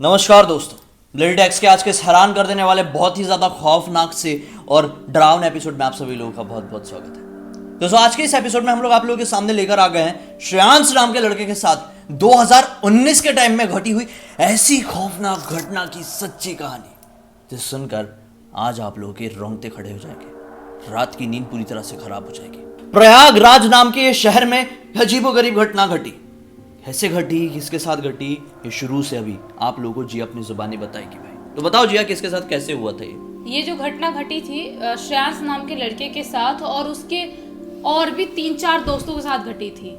नमस्कार दोस्तों, bloody tax के आज के इस हैरान कर देने वाले बहुत ही ज़्यादा खौफनाक से और डरावने एपिसोड में आप सभी लोगों का बहुत बहुत स्वागत है। दोस्तों, आज के इस एपिसोड में हम लोग आप लोगों के सामने लेकर आ गए हैं श्रेयांश नाम के लड़के के साथ 2019 के टाइम में घटी हुई ऐसी खौफनाक घटना की सच्ची कहानी, जिसे सुनकर आज आप लोगों के रोंगटे खड़े हो जाएंगे, रात की नींद पूरी तरह से खराब हो जाएगी। प्रयागराज नाम के ये शहर में अजीबोगरीब घटना घटी। कैसे घटी, किसके साथ घटी, ये शुरू से अभी आप लोगों को जी अपनी जुबानी बताएगी। भाई तो बताओ जिया, किसके साथ कैसे हुआ था ये जो घटना घटी थी श्रेयांश नाम के लड़के के साथ और उसके और भी 3-4 दोस्तों के साथ घटी थी।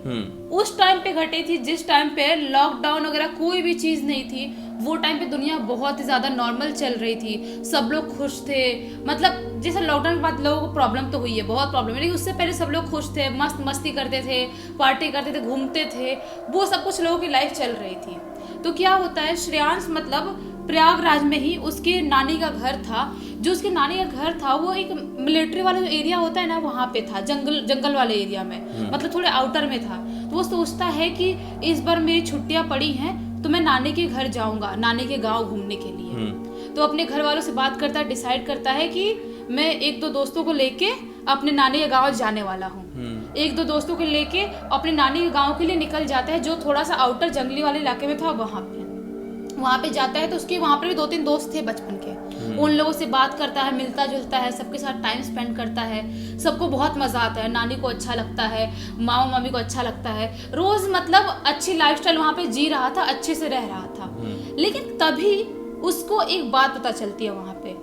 उस टाइम पे घटी थी जिस टाइम पे लॉकडाउन वगैरह कोई भी चीज नहीं थी। वो टाइम पे दुनिया बहुत ही ज्यादा नॉर्मल चल रही थी, सब लोग खुश थे। मतलब जैसे लॉकडाउन के बाद लोगों को प्रॉब्लम तो हुई है, बहुत प्रॉब्लम है, लेकिन उससे पहले सब लोग खुश थे, मस्त मस्ती करते थे, पार्टी करते थे, घूमते थे, वो सब कुछ लोगों की लाइफ चल रही थी। तो क्या होता है, श्रेयांश मतलब प्रयागराज में ही उसके नानी का घर था। जो उसके नानी का घर था वो एक मिलिट्री वाला जो एरिया होता है ना, वहाँ पे था, जंगल वाले एरिया में, मतलब थोड़े आउटर में था। तो वो सोचता है कि इस बार मेरी छुट्टियां पड़ी हैं तो मैं नानी के घर जाऊंगा, नानी के गांव घूमने के लिए। तो अपने घर वालों से बात करता है, डिसाइड करता है कि मैं 1-2 दोस्तों को लेके अपने नानी के गांव जाने वाला हूँ। 1-2 दोस्तों को लेके अपने नानी के गांव के लिए निकल जाता है, जो थोड़ा सा आउटर जंगली वाले इलाके में था। वहाँ पे जाता है तो उसके वहाँ पे भी 2-3 दोस्त थे बचपन के। उन लोगों से बात करता है, मिलता जुलता है, सबके साथ टाइम स्पेंड करता है, सबको बहुत मजा आता है। नानी को अच्छा लगता है, मामा मामी को अच्छा लगता है, रोज मतलब अच्छी लाइफस्टाइल वहाँ पे जी रहा था, अच्छे से रह रहा था। लेकिन तभी उसको एक बात पता चलती है वहाँ पे।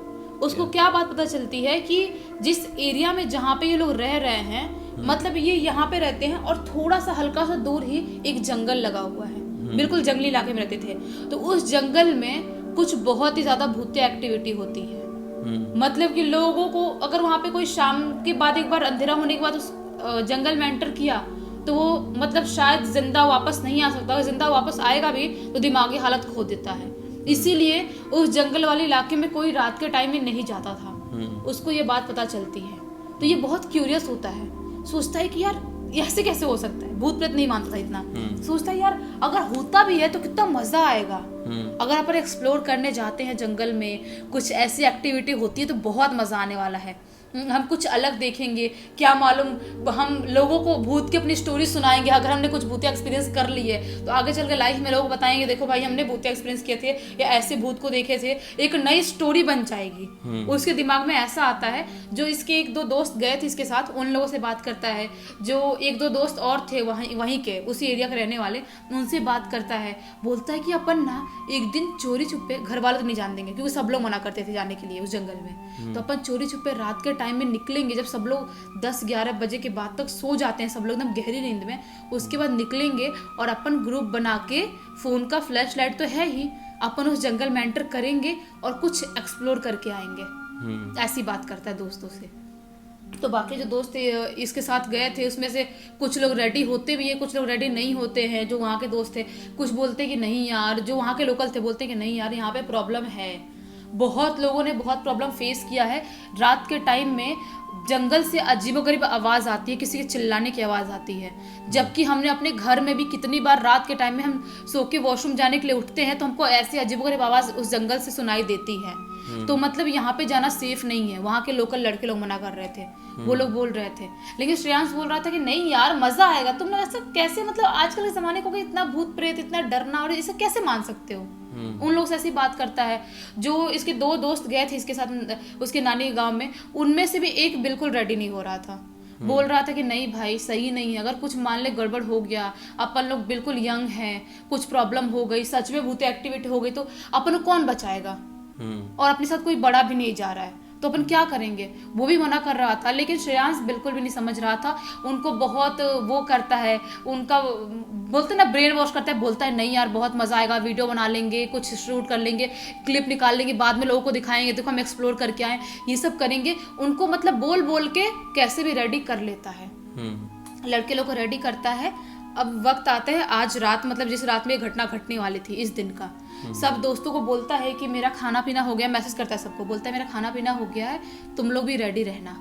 उसको क्या बात पता चलती है कि जिस एरिया में जहाँ पे ये लोग रह रहे हैं, मतलब ये यहाँ पे रहते हैं और थोड़ा सा हल्का सा दूर ही एक जंगल लगा हुआ है, बिल्कुल जंगली इलाके में रहते थे। तो उस जंगल में कुछ बहुत ही ज्यादा भूतिया एक्टिविटी होती है। मतलब कि लोगों को अगर वहां पे कोई शाम के बाद, एक बार अंधेरा होने के बाद उस जंगल में एंटर किया तो वो मतलब शायद जिंदा वापस नहीं आ सकता। अगर जिंदा वापस आएगा भी तो दिमागी हालत खो देता है। इसीलिए उस जंगल वाले इलाके में कोई रात के टाइम में नहीं जाता था। उसको ये बात पता चलती है तो ये बहुत क्यूरियस होता है, सोचता है कि यार ऐसे कैसे हो सकता है। भूत प्रेत नहीं मानता था इतना, सोचता है यार अगर होता भी है तो कितना मजा आएगा। अगर अपन एक्सप्लोर करने जाते हैं जंगल में, कुछ ऐसी एक्टिविटी होती है तो बहुत मजा आने वाला है। हम कुछ अलग देखेंगे, क्या मालूम हम लोगों को भूत की अपनी स्टोरी सुनाएंगे। अगर हमने कुछ भूतिया एक्सपीरियंस कर ली है तो आगे चल के लाइफ में लोग बताएंगे, देखो भाई हमने भूतिया एक्सपीरियंस किए थे या ऐसे भूत को देखे थे। एक नई स्टोरी बन जाएगी। उसके दिमाग में ऐसा आता है। जो इसके 1-2 दोस्त गए थे इसके साथ, उन लोगों से बात करता है। जो 1-2 दोस्त और थे वहीं के, उसी एरिया के रहने वाले, उनसे बात करता है। बोलता है कि अपन ना एक दिन चोरी छुपे, घर वाले तो नहीं जान देंगे क्योंकि सब लोग मना करते थे जाने के लिए उस जंगल में, तो अपन चोरी छुपे रात के टाइम में निकलेंगे। जब सब लोग 10-11 बजे के बाद तक सो जाते हैं, सब लोग एकदम गहरी नींद में, उसके बाद निकलेंगे और अपन ग्रुप बना के, फोन का फ्लैश लाइट तो है ही, अपन उस जंगल में एंटर करेंगे और कुछ एक्सप्लोर करके आएंगे। ऐसी बात करता है दोस्तों से। तो बाकी जो दोस्त थे इसके साथ गए थे, उसमें से कुछ लोग रेडी होते भी हैं, कुछ लोग रेडी नहीं होते हैं। जो वहाँ के दोस्त थे कुछ बोलते कि नहीं यार, जो वहाँ के लोकल थे बोलते कि नहीं यार यहाँ पे प्रॉब्लम है। बहुत लोगों ने बहुत प्रॉब्लम फेस किया है। रात के टाइम में जंगल से अजीबोगरीब आवाज आती है, किसी के चिल्लाने की आवाज आती है। जबकि हमने अपने घर में भी कितनी बार रात के टाइम में हम सो के वॉशरूम जाने के लिए उठते हैं तो हमको ऐसी अजीबोगरीब आवाज उस जंगल से सुनाई देती है। तो मतलब यहाँ पे जाना सेफ नहीं है। वहाँ के लोकल लड़के लोग मना कर रहे थे, वो लोग बोल रहे थे। लेकिन श्रेयांश बोल रहा था कि नहीं यार मजा आएगा। तुम लोग ऐसा कैसे, मतलब आजकल के जमाने को इतना भूत प्रेत, इतना डरना और इसे कैसे मान सकते हो। उन लोग से ऐसी बात करता है। जो इसके 2 दोस्त गए थे इसके साथ उसके नानी के गांव में, उनमें से भी एक बिल्कुल रेडी नहीं हो रहा था। बोल रहा था कि नहीं भाई सही नहीं है, अगर कुछ मान ले गड़बड़ हो गया, अपन लोग बिल्कुल यंग हैं, कुछ प्रॉब्लम हो गई, सच में भूत एक्टिविटी हो गई तो अपन को कौन बचाएगा। और अपने साथ कोई बड़ा भी नहीं जा रहा है तो अपन क्या करेंगे। वो भी मना कर रहा था, लेकिन श्रेयांश बिल्कुल भी नहीं समझ रहा था। उनको बहुत वो करता है, उनका बोलते ना ब्रेन वॉश करता है। बोलता है नहीं यार बहुत मजा आएगा, वीडियो बना लेंगे, कुछ शूट कर लेंगे, क्लिप निकाल लेंगे, बाद में लोगों को दिखाएंगे, देखो हम एक्सप्लोर करके आए, ये सब करेंगे। उनको मतलब बोल बोल के कैसे भी रेडी कर लेता है। लड़के लोग को रेडी करता है। अब वक्त आता है आज रात, मतलब जिस रात में ये घटना घटने वाली थी, इस दिन का। सब दोस्तों को बोलता है कि मेरा खाना पीना हो गया, मैसेज करता है सबको, बोलता है मेरा खाना पीना हो गया है, तुम लोग भी रेडी रहना।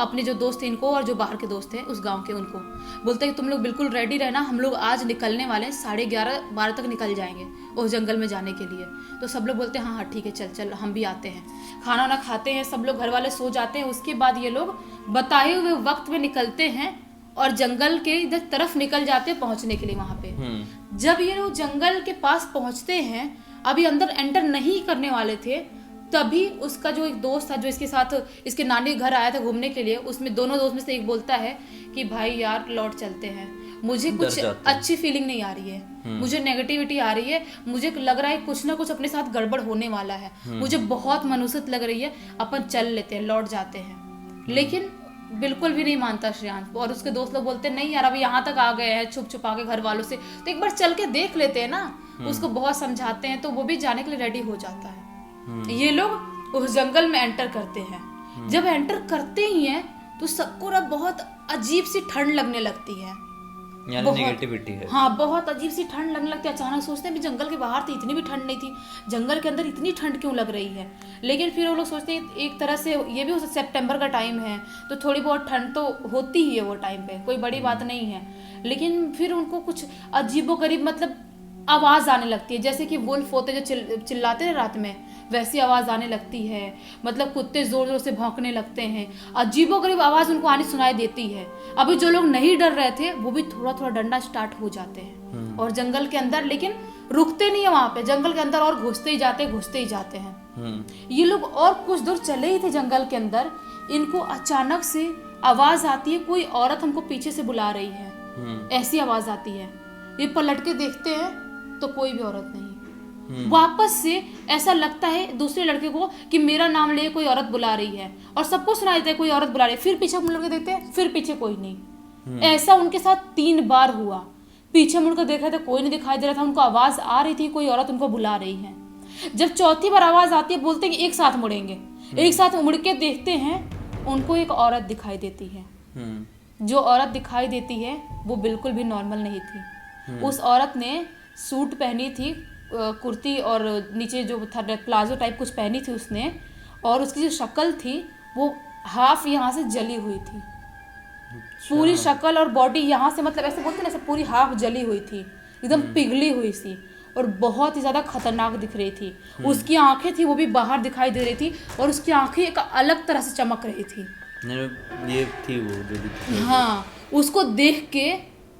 अपने जो दोस्त थे इनको और जो बाहर के दोस्त थे उस गांव के उनको, बोलते हैं कि तुम लोग बिल्कुल रेडी रहना, हम लोग आज निकलने वाले हैं, 11:30-12 तक निकल जाएंगे उस जंगल में जाने के लिए। तो सब लोग बोलते हैं हाँ हाँ ठीक है, चल चल हम भी आते हैं। खाना वाना खाते हैं, सब लोग घर वाले सो जाते हैं। उसके बाद ये लोग बताए हुए वक्त में निकलते हैं और जंगल के इधर तरफ निकल जाते हैं पहुंचने के लिए। वहां पे जब ये लोग जंगल के पास पहुंचते हैं, अभी अंदर एंटर नहीं करने वाले थे, तभी उसका जो एक दोस्त था जो इसके साथ इसके नानी घर आया था घूमने के लिए, उसमें दोनों दोस्त में से एक बोलता है कि भाई यार लौट चलते हैं, मुझे कुछ अच्छी फीलिंग नहीं आ रही है, मुझे नेगेटिविटी आ रही है, मुझे लग रहा है कुछ ना कुछ अपने साथ गड़बड़ होने वाला है, मुझे बहुत मनूसत लग रही है, अपन चल लेते हैं, लौट जाते हैं। लेकिन बिल्कुल भी नहीं मानता श्रेयांश, और उसके दोस्त लोग बोलते हैं नहीं यार अभी यहाँ तक आ गए हैं छुप छुपा के घर वालों से, तो एक बार चल के देख लेते हैं ना। उसको बहुत समझाते हैं तो वो भी जाने के लिए रेडी हो जाता है। ये लोग उस जंगल में एंटर करते हैं। जब एंटर करते ही हैं तो सबको ना बहुत अजीब सी ठंड लगने लगती है, यानी नेगेटिविटी है। हाँ, बहुत अजीब सी ठंड लगने लगती है। अचानक सोचते हैं जंगल के बाहर तो इतनी भी ठंड नहीं थी, जंगल के अंदर इतनी ठंड क्यों लग रही है। लेकिन फिर वो लोग सोचते हैं एक तरह से ये भी सितंबर का टाइम है तो थोड़ी बहुत ठंड तो होती ही है वो टाइम पे, कोई बड़ी बात नहीं है। लेकिन फिर उनको कुछ अजीबोगरीब मतलब आवाज आने लगती है, जैसे कि वुल्फ होते जो चिल्लाते हैं रात में, वैसी आवाज आने लगती है। मतलब कुत्ते जोर जोर से भौंकने लगते हैं, अजीबोगरीब आवाज उनको आनी सुनाई देती है। अभी जो लोग नहीं डर रहे थे वो भी थोड़ा थोड़ा डरना स्टार्ट हो जाते हैं और जंगल के अंदर, लेकिन रुकते नहीं है वहां पे, जंगल के अंदर और घुसते ही जाते हैं। ये लोग और कुछ दूर चले ही थे जंगल के अंदर, इनको अचानक से आवाज आती है कोई औरत हमको पीछे से बुला रही है, ऐसी आवाज आती है। ये पलट के देखते हैं तो कोई भी औरत नहीं। वापस से ऐसा लगता है दूसरे लड़के को कि मेरा नाम ले कोई औरत बुला रही है, और सबको सुनाई देता है कोई औरत बुला रही है। फिर पीछे मुड़ के देखते हैं, फिर पीछे कोई नहीं। ऐसा उनके साथ 3 बार हुआ। पीछे मुड़कर देखा था कोई नहीं दिखाई दे रहा था, उनको आवाज आ रही थी कोई औरत उनको बुला रही है। जब चौथी बार आवाज आती है बोलते हैं कि एक साथ मुड़ेंगे, एक साथ मुड़ के देखते हैं, उनको एक औरत दिखाई देती है। जो औरत दिखाई देती है वो बिल्कुल भी नॉर्मल नहीं थी। उस औरत ने सूट पहनी थी, कुर्ती और नीचे जो था प्लाजो टाइप कुछ पहनी थी उसने, और उसकी जो शक्ल थी वो हाफ यहाँ से जली हुई थी। पूरी शक्ल और बॉडी यहाँ से मतलब ऐसे बोलते हैं ना, ऐसे पूरी हाफ जली हुई थी, एकदम पिघली हुई सी, और बहुत ही ज्यादा खतरनाक दिख रही थी। उसकी आंखें थी वो भी बाहर दिखाई दे रही थी, और उसकी आंखें एक अलग तरह से चमक रही थी। ये थी वो जो हाँ, उसको देख के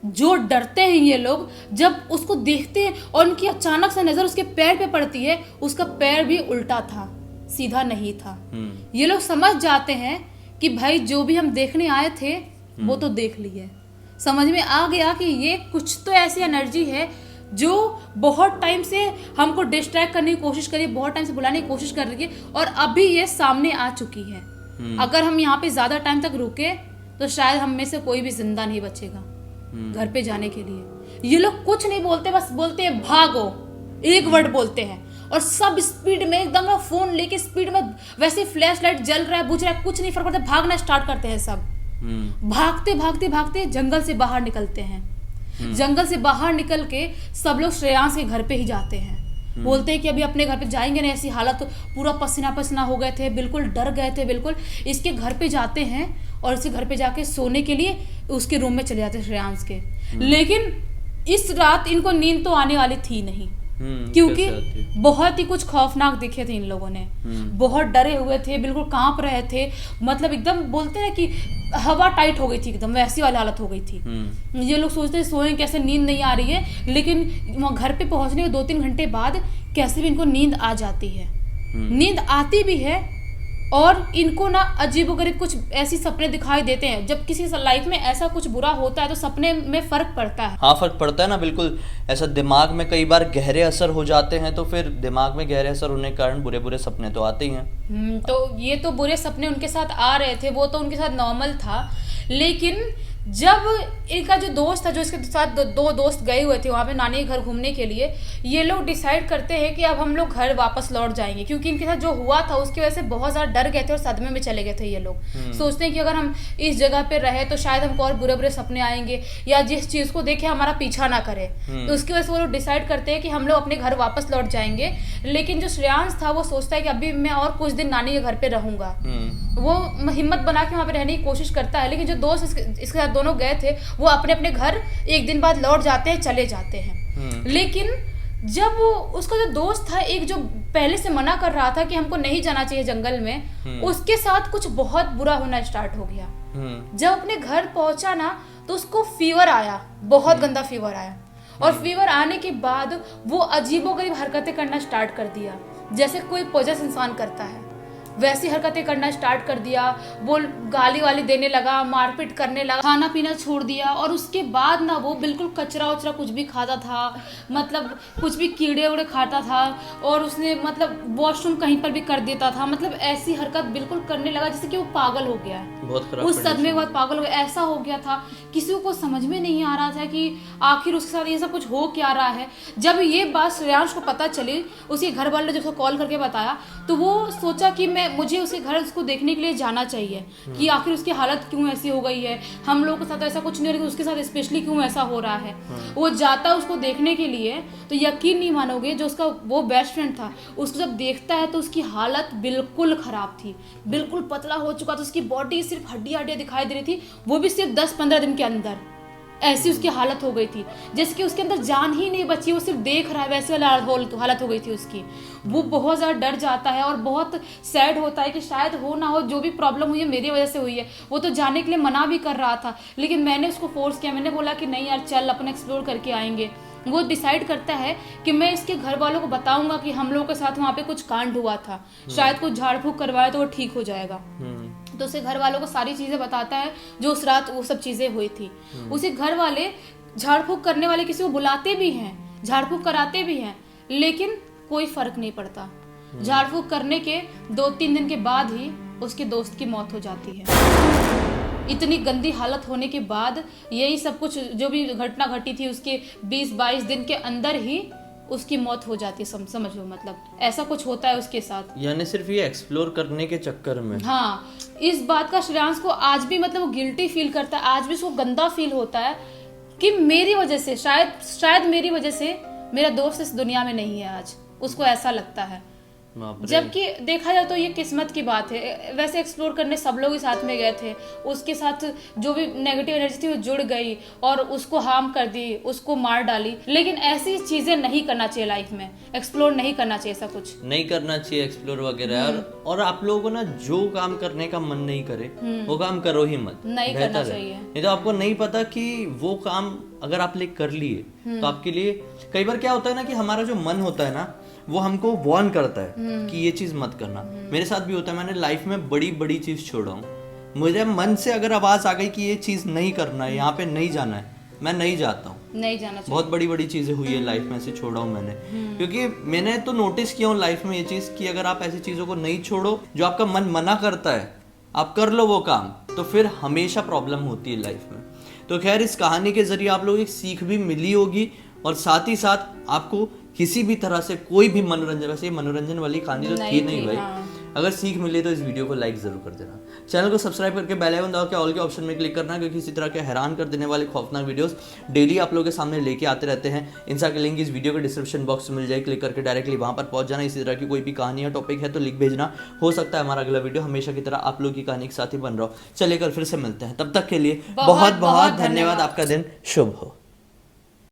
जो डरते हैं ये लोग, जब उसको देखते हैं और उनकी अचानक से नजर उसके पैर पे पड़ती है, उसका पैर भी उल्टा था, सीधा नहीं था। ये लोग समझ जाते हैं कि भाई जो भी हम देखने आए थे वो तो देख लिए। समझ में आ गया कि ये कुछ तो ऐसी एनर्जी है जो बहुत टाइम से हमको डिस्ट्रैक्ट करने की कोशिश करी, बहुत टाइम से बुलाने की कोशिश कर रही है, और अभी ये सामने आ चुकी है। अगर हम यहाँ पे ज्यादा टाइम तक रुके तो शायद हम में से कोई भी जिंदा नहीं बचेगा घर पे जाने के लिए। ये लोग कुछ नहीं बोलते, बस बोलते हैं भागो, एक वर्ड बोलते हैं, और सब स्पीड में एकदम फोन लेके स्पीड में, वैसे फ्लैश लाइट जल रहा है बुझ रहा है कुछ नहीं फर्क पड़ता, भागना स्टार्ट करते हैं सब। भागते भागते भागते जंगल से बाहर निकलते हैं। जंगल से बाहर निकल के सब लोग श्रेयांश के घर पे ही जाते हैं। बोलते हैं कि अभी अपने घर पे जाएंगे नहीं, ऐसी हालत तो पूरा पसीना पसीना हो गए थे, बिल्कुल डर गए थे बिल्कुल। इसके घर पे जाते हैं और इसके घर पे जाके सोने के लिए उसके रूम में चले जाते हैं श्रेयांश के। लेकिन इस रात इनको नींद तो आने वाली थी नहीं, क्योंकि बहुत ही कुछ खौफनाक दिखे थे इन लोगों ने। बहुत डरे हुए थे, बिल्कुल कांप रहे थे, मतलब एकदम बोलते हैं कि हवा टाइट हो गई थी, एकदम वैसी वाली हालत हो गई थी। ये लोग सोचते हैं सोएं कैसे, नींद नहीं आ रही है, लेकिन वहाँ घर पे पहुंचने के 2-3 घंटे बाद कैसे भी इनको नींद आ जाती है। नींद आती भी है, और इनको ना अजीबोगरीब कुछ ऐसी सपने दिखाई देते हैं। जब किसी लाइफ में ऐसा कुछ बुरा होता है तो सपने में फर्क पड़ता है। हाँ, फर्क पड़ता है ना, बिल्कुल ऐसा दिमाग में कई बार गहरे असर हो जाते हैं, तो फिर दिमाग में गहरे असर होने के कारण बुरे बुरे सपने तो आते ही हैं। तो ये तो बुरे सपने उनके साथ आ रहे थे, वो तो उनके साथ नॉर्मल था। लेकिन जब इनका जो दोस्त था, जो इसके साथ 2 दोस्त गए हुए थे वहाँ पे नानी के घर घूमने के लिए, ये लोग डिसाइड करते हैं कि अब हम लोग घर वापस लौट जाएंगे, क्योंकि इनके साथ जो हुआ था उसकी वजह से बहुत ज़्यादा डर गए थे और सदमे में चले गए थे। ये लोग सोचते हैं कि अगर हम इस जगह पे रहे तो शायद हमको और बुरे बुरे सपने आएंगे, या जिस चीज़ को देखे हमारा पीछा ना करे। तो उसकी वजह से वो लोग डिसाइड करते हैं कि हम लोग अपने घर वापस लौट जाएंगे। लेकिन जो श्रेयांश था वो सोचता है कि अभी मैं और कुछ दिन नानी के घर पे रहूंगा, वो हिम्मत बना के वहाँ पे रहने की कोशिश करता है, लेकिन जो दोस्त इसके साथ दोनों गए थे वो अपने अपने घर एक दिन बाद लौट जाते हैं, चले जाते हैं। लेकिन जब उसका जो दोस्त था, एक जो पहले से मना कर रहा था कि हमको नहीं जाना चाहिए जंगल में, उसके साथ कुछ बहुत बुरा होना स्टार्ट हो गया। जब अपने घर पहुंचा ना तो उसको फीवर आया, बहुत गंदा फीवर आया। और फीवर आने के बाद वो अजीबोगरीब हरकतें करना स्टार्ट कर दिया, जैसे कोई पोजेस इंसान करता है वैसी हरकतें करना स्टार्ट कर दिया। वो गाली वाली देने लगा, मारपीट करने लगा, खाना पीना छोड़ दिया। और उसके बाद ना वो बिल्कुल कचरा उचरा कुछ भी खाता था, मतलब कुछ भी कीड़े उड़े खाता था। और उसने मतलब वॉशरूम कहीं पर भी कर देता था, मतलब ऐसी हरकत बिल्कुल करने लगा जैसे कि वो पागल हो गया है। बहुत खराब उस सदमे के बाद पागल हो गया, ऐसा हो गया था। किसी को समझ में नहीं आ रहा था कि आखिर उसके साथ ये सब कुछ हो क्या रहा है। जब ये बात श्रेयांश को पता चली, उसके घर वाले ने जब उसको कॉल करके बताया, तो वो सोचा कि मुझे उसके घर उसको देखने के लिए जाना चाहिए कि आखिर उसकी हालत क्यों ऐसी हो गई है। हम लोगों के साथ ऐसा कुछ नहीं हो रहा, उसके साथ स्पेशली क्यों ऐसा हो रहा है। वो जाता उसको देखने के लिए, तो यकीन नहीं मानोगे, जो उसका वो बेस्ट फ्रेंड था उसको जब देखता है तो उसकी हालत बिल्कुल खराब थी, बिल्कुल पतला हो चुका था। उसकी बॉडी सिर्फ हड्डियां दिखाई दे रही थी, वो भी सिर्फ 10-15 दिन के अंदर। ऐसी उसकी हालत हो गई थी जैसे कि उसके अंदर जान ही नहीं बची, वो सिर्फ देख रहा है, वैसे वाला हालत हो गई थी उसकी। वो बहुत ज़्यादा डर जाता है और बहुत सैड होता है कि शायद हो ना हो, जो भी प्रॉब्लम हुई है मेरी वजह से हुई है। वो तो जाने के लिए मना भी कर रहा था, लेकिन मैंने उसको फोर्स किया, मैंने बोला कि नहीं यार चल, अपन एक्सप्लोर करके आएंगे। वो डिसाइड करता है कि मैं इसके घर वालों को बताऊंगा कि हम लोगों के साथ वहाँ पे कुछ कांड हुआ था, शायद कुछ झाड़ फूक करवाए तो वो ठीक हो जाएगा। तो उसे घर वालों को सारी चीजें बताता है जो उस रात वो सब चीजें हुई थी। उसे घर वाले झाड़ फूक करने वाले किसी को बुलाते भी हैं, झाड़ फूक कराते भी हैं, लेकिन कोई फर्क नहीं पड़ता। झाड़ फूक करने के 2-3 दिन के बाद ही उसके दोस्त की मौत हो जाती है। इतनी गंदी हालत होने के बाद यही सब कुछ जो भी घटना घटी थी, उसके 20-22 दिन के अंदर ही उसकी मौत हो जाती है। समझ लो, मतलब ऐसा कुछ होता है उसके साथ। यानी सिर्फ ये एक्सप्लोर करने के चक्कर में। हाँ, इस बात का श्रेयांश को आज भी मतलब वो गिल्टी फील करता है, आज भी उसको गंदा फील होता है कि मेरी वजह से, शायद मेरी वजह से मेरा दोस्त इस दुनिया में नहीं है आज, उसको ऐसा लगता है। जबकि देखा जाए तो ये किस्मत की बात है। वैसे एक्सप्लोर करने सब लोग ही साथ में गए थे, उसके साथ जो भी नेगेटिव एनर्जी थी वो जुड़ गई और उसको हार्म कर दी, उसको मार डाली। लेकिन ऐसी चीजें नहीं करना चाहिए लाइफ में, एक्सप्लोर नहीं करना चाहिए, ऐसा कुछ नहीं करना चाहिए एक्सप्लोर वगैरह। और आप लोगों को ना जो काम करने का मन नहीं करे वो काम करो ही मत, नहीं करना चाहिए। नहीं तो आपको नहीं पता कि वो काम अगर आप कर लिए तो आपके लिए, कई बार क्या होता है ना कि हमारा जो मन होता है ना वो हमको वार्न करता है कि ये चीज मत करना। मेरे साथ भी होता है, मैंने लाइफ में बड़ी बड़ी चीज छोड़ा हूँ। मुझे मन से अगर आवाज आ गई कि ये चीज नहीं करना है, यहाँ पे नहीं जाना है, मैं नहीं जाता हूँ, नहीं जाना चाहिए। बहुत बड़ी बड़ी चीजें हुई है लाइफ में, से छोड़ा हूँ मैंने। क्योंकि मैंने तो नोटिस किया हूँ लाइफ में ये चीज कि अगर आप ऐसी चीजों को नहीं छोड़ो जो आपका मन मना करता है, आप कर लो वो काम, तो फिर हमेशा प्रॉब्लम होती है लाइफ में। तो खैर, इस कहानी के जरिए आप लोगों को एक सीख भी मिली होगी और साथ ही साथ आपको किसी भी तरह से कोई भी मनोरंजन, वैसे मनोरंजन वाली कहानी तो थी नहीं भाई। हाँ। अगर सीख मिले तो इस वीडियो को लाइक जरूर कर देना, चैनल को सब्सक्राइब करके बेल आइकन दबा के ऑल के ऑप्शन में क्लिक करना, क्योंकि इसी तरह के हैरान कर देने वाले खौफनाक वीडियोस डेली आप लोगों के सामने लेके आते रहते हैं। इनसा के लिंक इस वीडियो के डिस्क्रिप्शन बॉक्स में मिल जाए, क्लिक करके डायरेक्टली वहां पर पहुंच जाना। इसी तरह की कोई भी कहानी या टॉपिक है तो लिख भेजना, हो सकता है हमारा अगला वीडियो हमेशा की तरह आप लोग की कहानी के साथ ही बन रहा हो। चलिए कल फिर से मिलते हैं, तब तक के लिए बहुत बहुत धन्यवाद। आपका दिन शुभ हो।